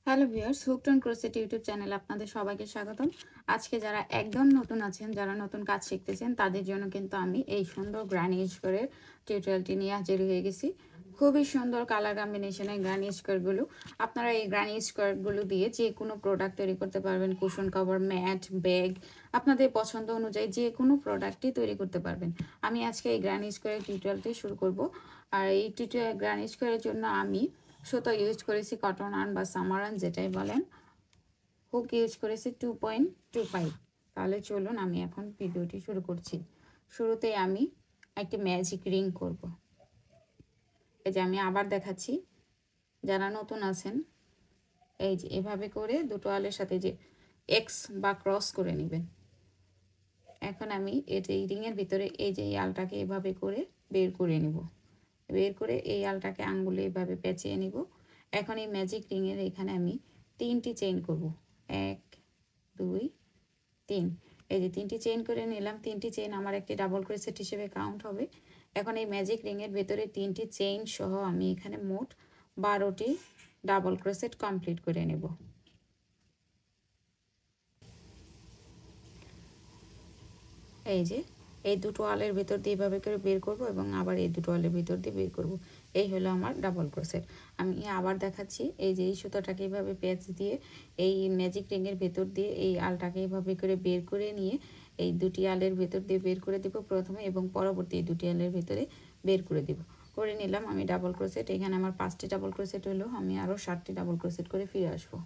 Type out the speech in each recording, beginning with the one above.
Hello viewers, hooked on crochet YouTube চ্যানেলে আপনাদের সবাইকে স্বাগতম। আজকে যারা একদম নতুন আছেন, যারা নতুন কাজ শিখতেছেন, তাদের জন্য কিন্তু আমি এই সুন্দর গ্রানি স্কোয়ারের টিউটোরিয়ালটি নিয়ে হাজির হয়ে গেছি। খুবই সুন্দর কালার কম্বিনেশনের গ্রানি স্কোয়ারগুলো। আপনারা এই গ্রানি স্কোয়ারগুলো দিয়ে যে কোনো প্রোডাক্ট তৈরি করতে পারবেন। কুশন কভার, ম্যাট, ব্যাগ, আপনাদের পছন্দ অনুযায়ী যে কোনো প্রোডাক্টই তৈরি করতে পারবেন। আমি আজকে এই গ্রানি স্কোয়ারের টিউটোরিয়ালটি শুরু করব। আর এই গ্রানি স্কোয়ারের জন্য আমি সুতো ইউজ করেছি কটন আর্ন বা সামার আর্ন যেটাই বলেন। হুক ইউজ করেছি 2.25। তাহলে চলুন আমি এখন ভিডিওটি শুরু করছি। শুরুতেই আমি একটি ম্যাজিক রিং করব। এই যে আমি আবার দেখাচ্ছি, যারা নতুন আছেন এই যে এভাবে করে দুটো আলের সাথে যে এক্স বা ক্রস করে নেবেন। এখন আমি এই রিংয়ের ভিতরে এই যে এই আলটাকে এভাবে করে বের করে নিব। বের করে এই আলটাকে আঙ্গুলে এভাবে পেঁচিয়ে নিব। এখন এই ম্যাজিক রিংয়ের এখানে আমি 3টি চেইন করব। 1 2 3। এই যে 3টি চেইন করে নিলাম। 3টি চেইন আমার একটি ডাবল ক্রোশেট হিসেবে কাউন্ট হবে। এখন এই ম্যাজিক রিংয়ের ভেতরে 3টি চেইন সহ আমি এখানে মোট 12টি ডাবল ক্রোশেট কমপ্লিট করে নেব। এই যে এই দুটো আলের ভেতর দিয়ে এভাবে করে বের করব এবং আবার এই দুটো আলের ভেতর দিয়ে বের করব। এই হলো আমার ডাবল ক্রোশেট। আমি আবার দেখাচ্ছি, এই যে এই সুতোটাকে এভাবে পেঁচ দিয়ে এই ম্যাজিক রিংয়ের ভেতর দিয়ে এই আলটাকে এভাবে করে বের করে নিয়ে এই দুটি আলের ভেতর দিয়ে বের করে দেব প্রথমে, এবং পরবর্তী এই দুটি আলের ভেতরে বের করে দেব। করে নিলাম আমি ডাবল ক্রোশেট। এখানে আমার 5টি ডাবল ক্রোশেট হলো, আমি আরও 7টি ডাবল ক্রোশেট করে ফিরে আসবো।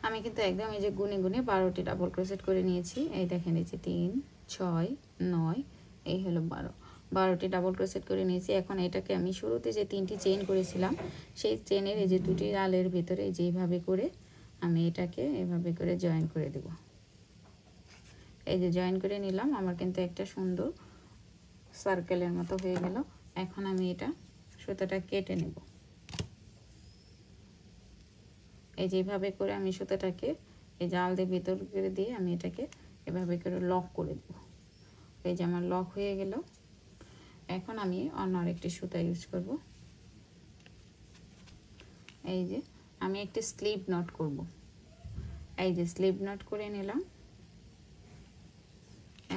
আমি কিন্তু একদম এই যে গুনে গুনে 12টি ডাবল ক্রোশেট করে নিয়েছি। এই দেখেন, এই যে 3 6 9, এই হলো 12টি ডাবল ক্রোশেট করে নিয়েছি। এখন এটাকে আমি শুরুতে যে 3টি চেইন করেছিলাম সেই চেনের এই যে দুটি আলের ভিতরে যেভাবে করে আমি এটাকে এভাবে করে জয়েন করে দেব। এই যে জয়েন করে নিলাম, আমার কিন্তু একটা সুন্দর সার্কেলের মতো হয়ে গেল। এখন আমি এটা সুতোটা কেটে নেব। এই যেভাবে করে আমি সুতোটাকে এই জাল দিয়ে ভিতর করে দিয়ে আমি এটাকে এভাবে করে লক করে দেব। এই যে আমার লক হয়ে গেল। এখন আমি অন্য আরেকটি সুতা ইউজ করব। এই যে আমি একটি স্লিপ নট করব। এই যে স্লিপ নট করে নিলাম।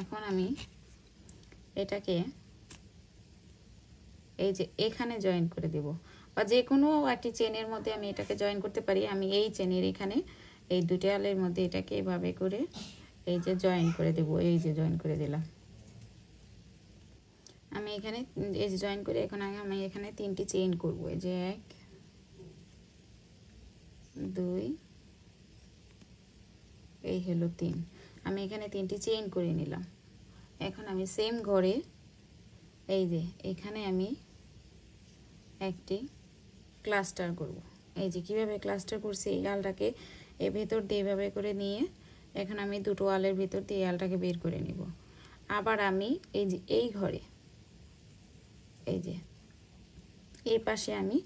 এখন আমি এটাকে এই যে এখানে জয়েন করে দেব, বা যে কোনো একটি চেনের মধ্যে আমি এটাকে জয়েন করতে পারি। আমি এই চেনের এখানে এই দুটি আলের মধ্যে এটাকে এভাবে করে এই যে জয়েন করে দেব। এই যে জয়েন করে দিলাম আমি এখানে। এই যে জয়েন করে এখন আমি এখানে 3টি চেইন করব। এই যে 1 2, এই হলো 3। আমি এখানে 3টি চেইন করে নিলাম। এখন আমি সেম ঘরে এই যে এখানে আমি একটি ক্লাস্টার করব। এই যে কিভাবে ক্লাস্টার করছি, এই আলটাকে এর ভেতর দিয়ে এভাবে করে নিয়ে এখন আমি দুটো আলের ভেতর দিয়ে আলটাকে বের করে নিব। আবার আমি এই যে এই ঘরে এই যে এই পাশে আমি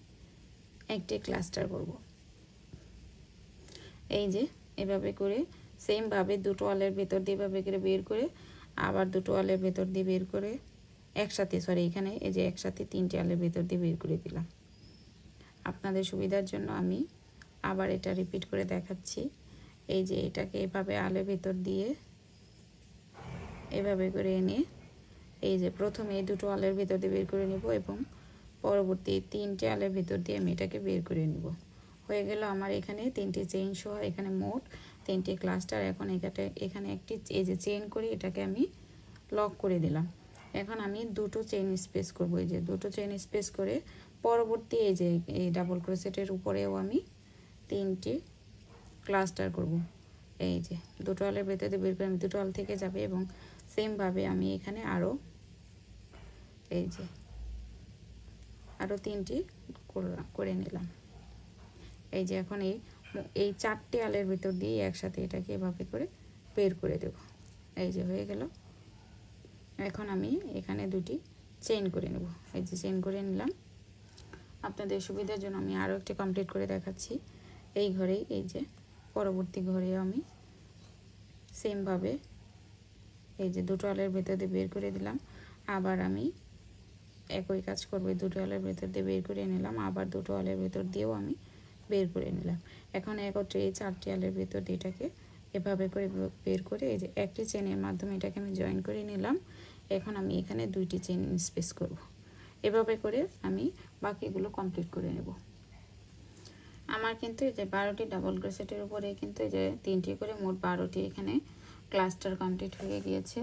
একটি ক্লাস্টার করব। এই যে এভাবে করে সেম ভাবে দুটো আলের ভেতর দিয়ে এভাবে করে বের করে আবার দুটো আলের ভেতর দিয়ে বের করে একসাথে, এখানে এই যে একসাথে 3টি আলের ভেতর দিয়ে বের করে দিলাম। আপনাদের সুবিধার জন্য আমি আবার এটা রিপিট করে দেখাচ্ছি। এই যে এটাকে এভাবে আলের ভেতর দিয়ে এভাবে করে এনে এই যে প্রথমে এই দুটো আলের ভেতর দিয়ে বের করে নিব এবং পরবর্তী 3টে আলের ভেতর দিয়ে আমি এটাকে বের করে নিব। হয়ে গেল আমার এখানে 3টি চেইন সহ এখানে মোট 3টি ক্লাস্টার। এখন এখানে একটি এই যে চেইন করে এটাকে আমি লক করে দিলাম। এখন আমি দুটো চেইন স্পেস করব। এই যে দুটো চেইন স্পেস করে পরবর্তী এই যে এই ডাবল ক্রোশেটের উপরেও আমি 3টি ক্লাস্টার করব। এই যে দুটো আলের ভেতরে বের করে আমি দুটো আল থেকে যাবে এবং সেমভাবে আমি এখানে এই যে আরও 3টি করে নিলাম। এই যে এখন এই 4টে আলের ভিতর দিয়ে একসাথে এটাকে এভাবে করে বের করে দেব। এই যে হয়ে গেল। এখন আমি এখানে দুটি চেইন করে নেব। এই যে চেইন করে নিলাম। আপনাদের সুবিধার জন্য আমি আরও একটি কমপ্লিট করে দেখাচ্ছি। এই ঘরেই এই যে পরবর্তী ঘরে আমি সেমভাবে এই যে দুটো আলের ভেতর দিয়ে বের করে দিলাম। আবার আমি একই কাজ করব, দুটো আলের ভেতর দিয়ে বের করে নিলাম, আবার দুটো আলের ভেতর দিয়েও আমি বের করে নিলাম। এখন একত্রে এই 4টি আলের ভিতর এটাকে এভাবে করে বের করে এই যে একটি চেনের মাধ্যমে এটাকে আমি জয়েন করে নিলাম। এখন আমি এখানে 2টি চেন স্পেস করব। এভাবে করে আমি বাকিগুলো কমপ্লিট করে নেব। আমার কিন্তু এই যে 12টি ডাবল ক্রোশেটের উপরে কিন্তু এই যে 3টি করে মোট 12টি এখানে ক্লাস্টার কমপ্লিট হয়ে গিয়েছে।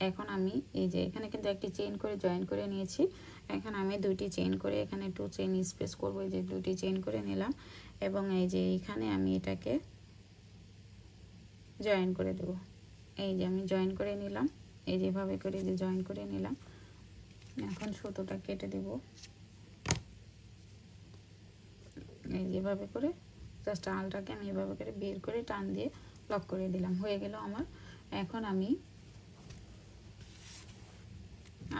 এখন আমি এই যে এখানে কিন্তু একটি চেইন করে জয়েন করে নিয়েছি। এখন আমি 2টি চেইন করে এখানে 2 চেইন স্পেস করব। এই যে 2টি চেইন করে নিলাম এবং এই যে এখানে আমি এটাকে জয়েন করে দেব। এই যে আমি জয়েন করে নিলাম, এই যেভাবে করে যে জয়েন করে নিলাম। এখন সুতোটা কেটে দেব। এই যেভাবে করে জাস্ট আলটাকে আমি এভাবে করে বের করে টান দিয়ে লক করে দিলাম, হয়ে গেল আমার। এখন আমি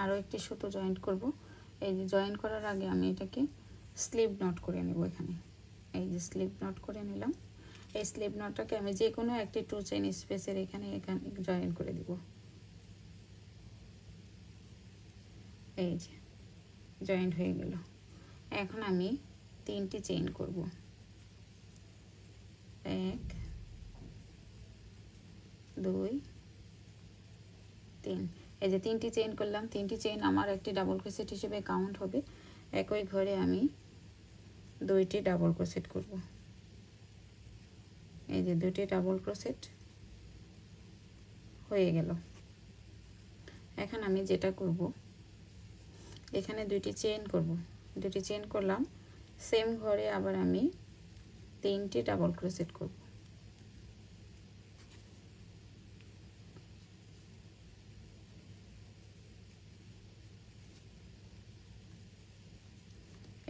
আরও একটি সুতো জয়েন করব। এই যে জয়েন করার আগে আমি এটাকে স্লিপ নট করে নেব। এখানে এই যে স্লিপ নট করে নিলাম। এই স্লিপ নটটাকে আমি যে কোনো একটি 2 চেইন স্পেসের এখানে জয়েন করে দিব। এই যে জয়েন্ট হয়ে গেল। এখন আমি 3টি চেইন করব। 1 2 3। এই যে 3টি চেইন করলাম। 3টি চেইন আমার একটি ডাবল ক্রোশেট হিসেবে কাউন্ট হবে। একই ঘরে আমি 2টি ডাবল ক্রোশেট করব। এই যে 2টি ডাবল ক্রোশেট হয়ে গেল। এখন আমি যেটা করব, এখানে 2টি চেইন করব। 2টি চেইন করলাম, সেম ঘরে আবার আমি 3টি ডাবল ক্রোশেট করব।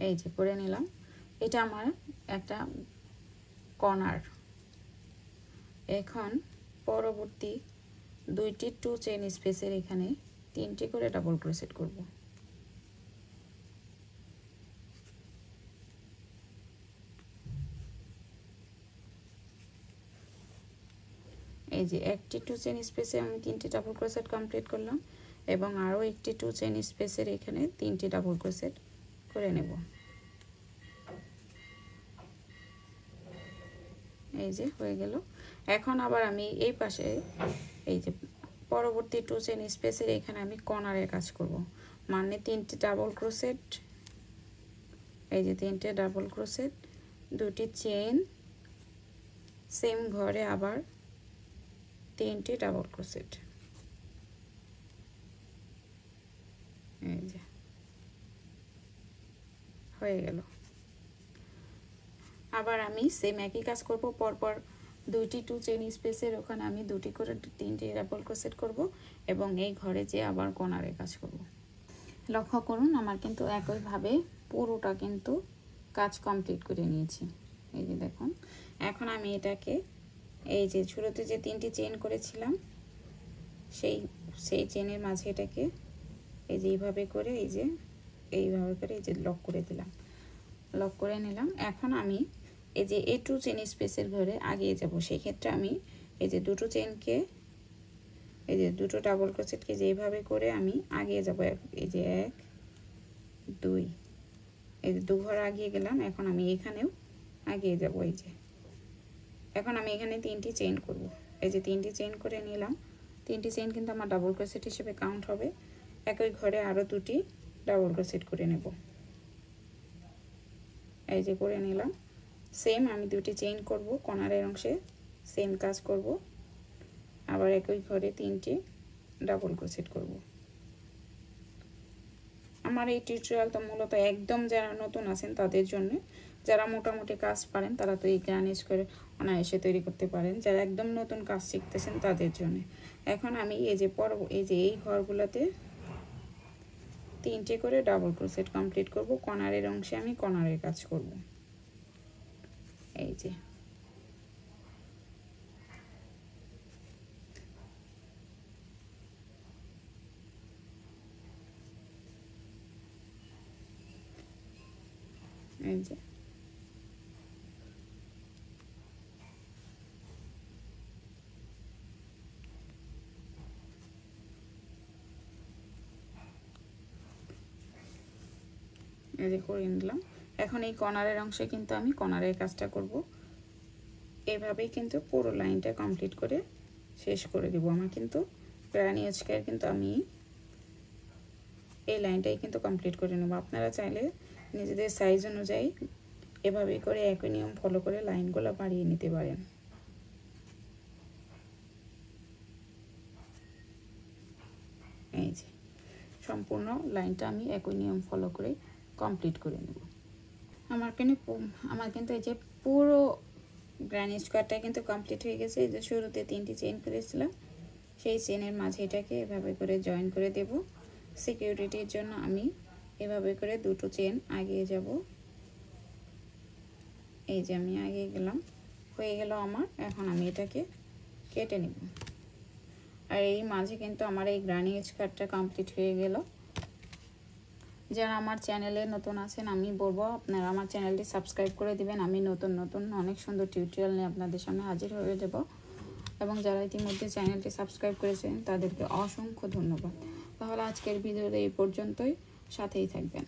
এই যে করে নিলাম। এটা আমার একটা কর্নার। এখন পরবর্তী 2টি 2 চেইন স্পেসের এখানে 3টি করে ডাবল ক্রোশেট করব। এই যে একটি 2 চেইন স্পেসে আমি 3টি ডাবল ক্রোশেট কমপ্লিট করলাম এবং আরও একটি 2 চেইন স্পেসের এখানে 3টি ডাবল ক্রোশেট করে নেব। এই যে হয়ে গেল। এখন আবার আমি এই পাশে এই যে পরবর্তী 2 চেইন স্পেসের এখানে আমি কর্নারের কাজ করব। মানে 3টি ডাবল ক্রোশেট, এই যে 3টে ডাবল ক্রোশেট, 2টি চেইন, সেম ঘরে আবার 3টি ডাবল ক্রোশেট। এই যে হয়ে গেল। আবার আমি সেম একই কাজ করব। পরপর 2টি 2 চেইন স্পেসের ওখানে আমি 2টি করে 3টি ডাবল ক্রোশেট করব এবং এই ঘরে যে আবার কর্নারে কাজ করব। লক্ষ্য করুন আমার কিন্তু একইভাবে পুরোটা কিন্তু কাজ কমপ্লিট করে নিয়েছি। এই যে দেখুন, এখন আমি এটাকে এই যে শুরুতে যে 3টি চেইন করেছিলাম সেই চেনের মাঝে এটাকে এই যে এইভাবে করে এইভাবে করে এই যে লক করে দিলাম, লক করে নিলাম। এখন আমি এই যে এই 2 চেইন স্পেসের ঘরে আগিয়ে যাব। সেই ক্ষেত্রে আমি এই যে দুটো চেইনকে এই যে দুটো ডাবল ক্রোশেটকে যেভাবে করে আমি আগিয়ে যাব। এই যে 1 2, এই যে 2 ঘর আগিয়ে গেলাম। এখন আমি এখানেও আগিয়ে যাব। এই যে এখন আমি এখানে 3টি চেইন করব। এই যে 3টি চেইন করে নিলাম। 3টি চেইন কিন্তু আমার ডাবল ক্রোশেট হিসেবে কাউন্ট হবে। একই ঘরে আরও 2টি ডাবল ক্রোশেট করে নেব। এই যে করে নিলাম। সেম আমি 2টি চেইন করব, কর্নারের অংশে সেম কাজ করব। আবার একই ঘরে 3টি ডাবল ক্রোশেট করব। আমার এই টিউটোরিয়ালটা মূলত একদম যারা নতুন আছেন তাদের জন্য। যারা মোটামুটি কাজ পারেন তারা তো এই গ্রানিশ করে অনায়াসে তৈরি করতে পারেন। যারা একদম নতুন কাজ শিখতেছেন তাদের জন্য। এখন আমি এই যে এই ঘরগুলোতে 3টে করে ডাবল ক্রোশেট কমপ্লিট করব। কর্নারের অংশে আমি কর্নারের কাজ করব। এই যে এই যে করে নিলাম। এখন এই কর্নারের অংশে কিন্তু আমি কর্নারের কাজটা করব। এভাবেই কিন্তু পুরো লাইনটা কমপ্লিট করে শেষ করে দেব। আমার কিন্তু গ্রানি এজকার কিন্তু আমি এই লাইনটাই কিন্তু কমপ্লিট করে নেব। আপনারা চাইলে নিজেদের সাইজ অনুযায়ী এভাবেই করে একই নিয়ম ফলো করে লাইনগুলো বাড়িয়ে নিতে পারেন। এই যে সম্পূর্ণ লাইনটা আমি একই নিয়ম ফলো করে কমপ্লিট করে নেব। আমার কিন্তু এই যে পুরো গ্রানি স্কোয়ারটা কিন্তু কমপ্লিট হয়ে গেছে। এই যে শুরুতে 3টি চেইন করেছিলাম, সেই চেনের মাঝে এটাকে এভাবে করে জয়েন করে দেব। সিকিউরিটির জন্য আমি এভাবে করে দুটো চেন আগিয়ে যাব। এই যে আমি আগিয়ে গেলাম, হয়ে গেল আমার। এখন আমি এটাকে কেটে নেব। আর এই মাঝে কিন্তু আমার এই গ্রানি স্কোয়ারটা কমপ্লিট হয়ে গেল। যারা আমার চ্যানেলে নতুন আছেন আমি বলবো আপনারা আমার চ্যানেলটি সাবস্ক্রাইব করে দিবেন। আমি নতুন নতুন অনেক সুন্দর টিউটোরিয়াল নিয়ে আপনাদের সামনে হাজির হয়ে যাব। এবং যারা ইতিমধ্যে চ্যানেলটি সাবস্ক্রাইব করেছেন তাদেরকে অসংখ্য ধন্যবাদ। তাহলে আজকের ভিডিওতে এই পর্যন্তই, সাথেই থাকবেন।